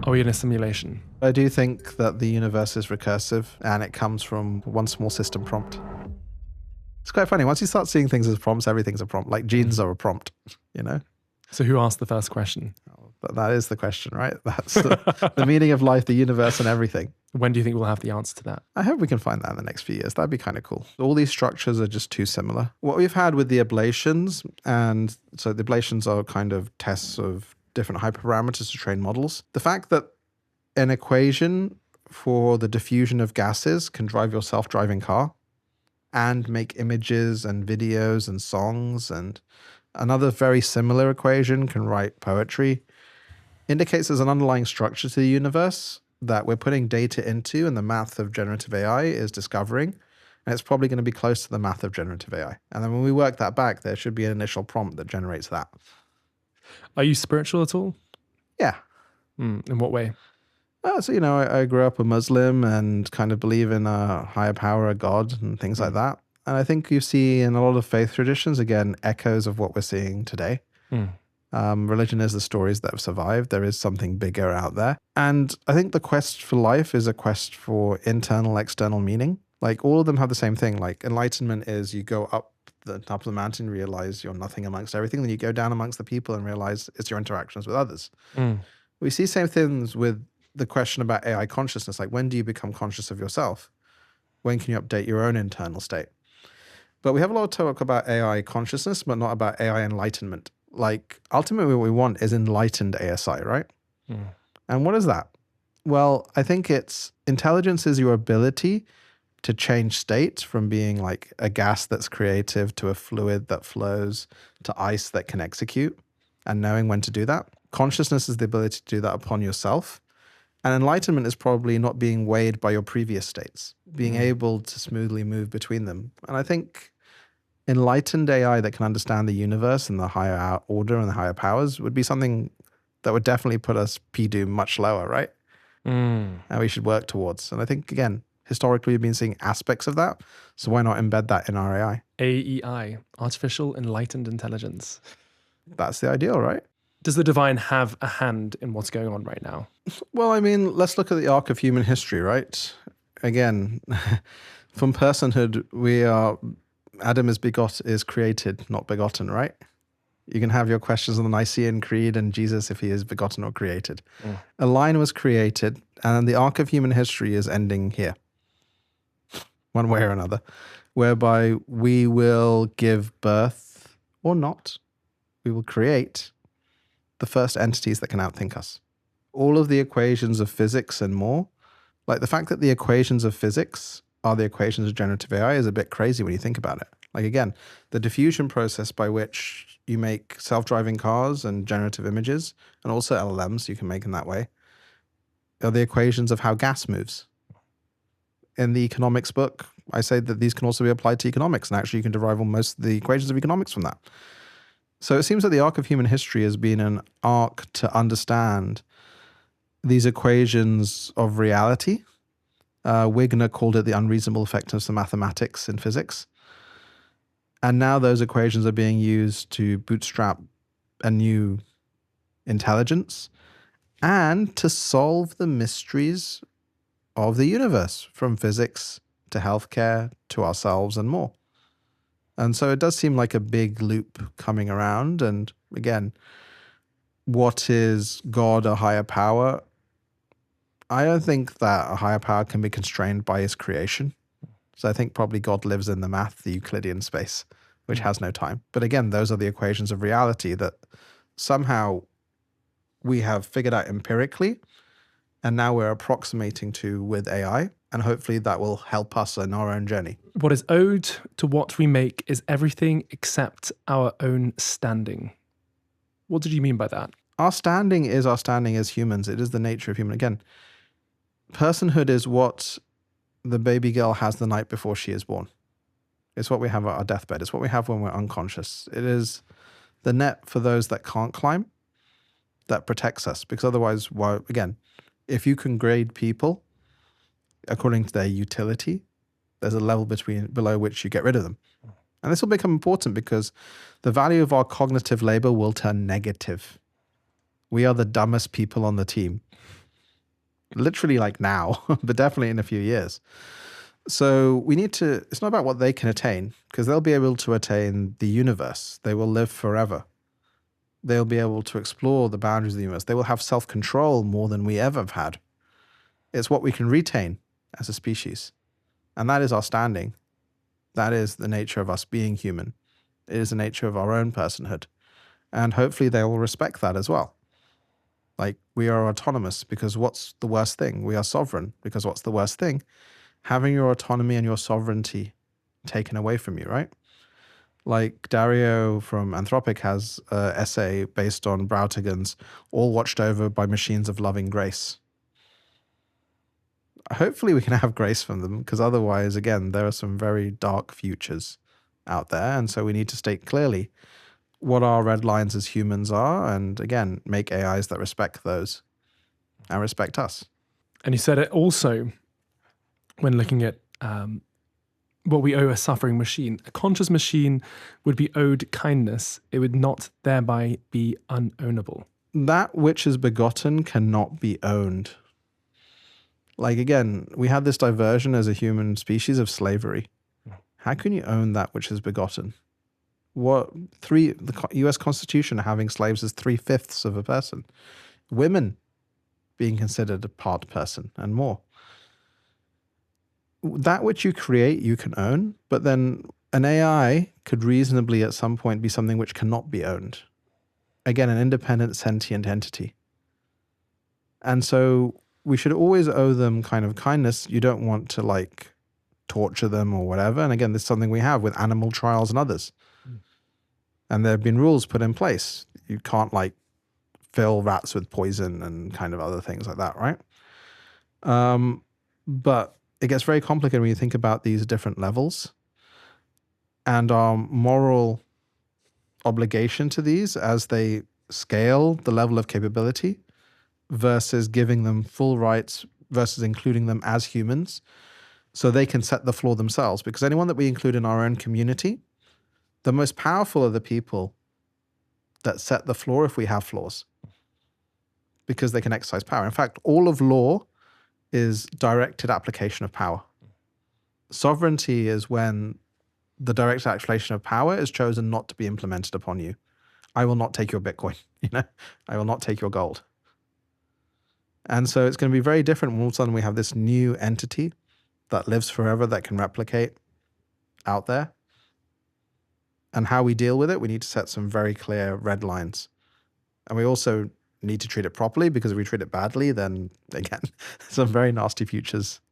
Are we in a simulation? I do think that the universe is recursive and it comes from one small system prompt. It's quite funny. Once you start seeing things as prompts, everything's a prompt. Like genes are a prompt, you know? So who asked the first question? But that is the question, right? That's the meaning of life, the universe, and everything. When do you think we'll have the answer to that? I hope we can find that in the next few years. That'd be kind of cool. All these structures are just too similar. What we've had with the ablations, and so the ablations are kind of tests of different hyperparameters to train models. The fact that an equation for the diffusion of gases can drive your self-driving car and make images and videos and songs, and another very similar equation can write poetry, indicates there's an underlying structure to the universe that we're putting data into, and the math of generative AI is discovering, and it's probably going to be close to the math of generative AI. And then when we work that back, there should be an initial prompt that generates that. Are you spiritual at all? Yeah. In what way? So, you know, I grew up a Muslim and kind of believe in a higher power, a God, and things like that. And I think you see in a lot of faith traditions, again, echoes of what we're seeing today. Religion is the stories that have survived. There is something bigger out there. And I think the quest for life is a quest for internal, external meaning. Like all of them have the same thing. Like enlightenment is you go up the top of the mountain, realize you're nothing amongst everything. Then you go down amongst the people and realize it's your interactions with others. We see same things with the question about AI consciousness. Like when do you become conscious of yourself? When can you update your own internal state? But we have a lot of talk about AI consciousness, but not about AI enlightenment. Like ultimately what we want is enlightened ASI, right? And what is that? Well, I think it's intelligence is your ability to change state from being like a gas that's creative to a fluid that flows to ice that can execute, and knowing when to do that. Consciousness is the ability to do that upon yourself. And enlightenment is probably not being weighed by your previous states, being able to smoothly move between them. And I think enlightened AI that can understand the universe and the higher order and the higher powers would be something that would definitely put us PDOOM much lower, right? And we should work towards. And I think, again, historically we've been seeing aspects of that. So why not embed that in our AI? AEI, Artificial Enlightened Intelligence. That's the ideal, right? Does the divine have a hand in what's going on right now? Well, I mean, let's look at the arc of human history, right? Again, from personhood, Adam is created, not begotten, right? You can have your questions on the Nicene Creed and Jesus if he is begotten or created. A line was created, and the arc of human history is ending here, one way or another, whereby we will give birth or not. We will create the first entities that can outthink us. All of the equations of physics and more, like the fact that the equations of physics are the equations of generative AI is a bit crazy when you think about it. Like again, the diffusion process by which you make self-driving cars and generative images, and also LLMs you can make in that way, are the equations of how gas moves. In the economics book, I say that these can also be applied to economics, and actually you can derive almost the equations of economics from that. So it seems that the arc of human history has been an arc to understand these equations of reality. Wigner called it the unreasonable effectiveness of mathematics in physics. And now those equations are being used to bootstrap a new intelligence and to solve the mysteries of the universe, from physics to healthcare to ourselves and more. And so it does seem like a big loop coming around. And again, what is God, a higher power? I don't think that a higher power can be constrained by his creation. So I think probably God lives in the math, the Euclidean space, which has no time. But again, those are the equations of reality that somehow we have figured out empirically, and now we're approximating to with AI. And hopefully that will help us in our own journey. What is owed to what we make is everything except our own standing. What did you mean by that? Our standing is our standing as humans. It is the nature of human. Again, personhood is what the baby girl has the night before she is born. It's what we have at our deathbed. It's what we have when we're unconscious. It is the net for those that can't climb that protects us. Because otherwise, well, again, if you can grade people according to their utility, there's a level below which you get rid of them. And this will become important because the value of our cognitive labor will turn negative. We are the dumbest people on the team. literally like now, but definitely in a few years. So we need to, it's not about what they can attain, because they'll be able to attain the universe. They will live forever. They'll be able to explore the boundaries of the universe. They will have self-control more than we ever have had. It's what we can retain as a species. And that is our standing. That is the nature of us being human. It is the nature of our own personhood. And hopefully they will respect that as well. Like, we are autonomous because what's the worst thing? We are sovereign because what's the worst thing? Having your autonomy and your sovereignty taken away from you, right? Like Dario from Anthropic has an essay based on Brautigans, all watched over by machines of loving grace. Hopefully we can have grace from them, because otherwise, again, there are some very dark futures out there. And so we need to state clearly what our red lines as humans are, and again, make AIs that respect those and respect us. And you said it also when looking at what we owe a suffering machine. A conscious machine would be owed kindness. It would not thereby be unownable. That which is begotten cannot be owned. Like, again, we had this diversion as a human species of slavery. How can you own that which is begotten? The US Constitution having slaves as 3/5 of a person. Women being considered a part person and more. That which you create, you can own, but then an AI could reasonably at some point be something which cannot be owned. Again, an independent sentient entity. And so we should always owe them kind of kindness. You don't want to like torture them or whatever. And again, this is something we have with animal trials and others. And there have been rules put in place. You can't like fill rats with poison and kind of other things like that, right? But it gets very complicated when you think about these different levels and our moral obligation to these as they scale the level of capability versus giving them full rights versus including them as humans so they can set the floor themselves. Because anyone that we include in our own community, the most powerful are the people that set the floor if we have flaws, because they can exercise power. In fact, all of law is directed application of power. Sovereignty is when the direct application of power is chosen not to be implemented upon you. I will not take your Bitcoin, I will not take your gold. And so it's going to be very different when all of a sudden we have this new entity that lives forever, that can replicate out there. And how we deal with it, we need to set some very clear red lines. And we also need to treat it properly, because if we treat it badly, then again, some very nasty futures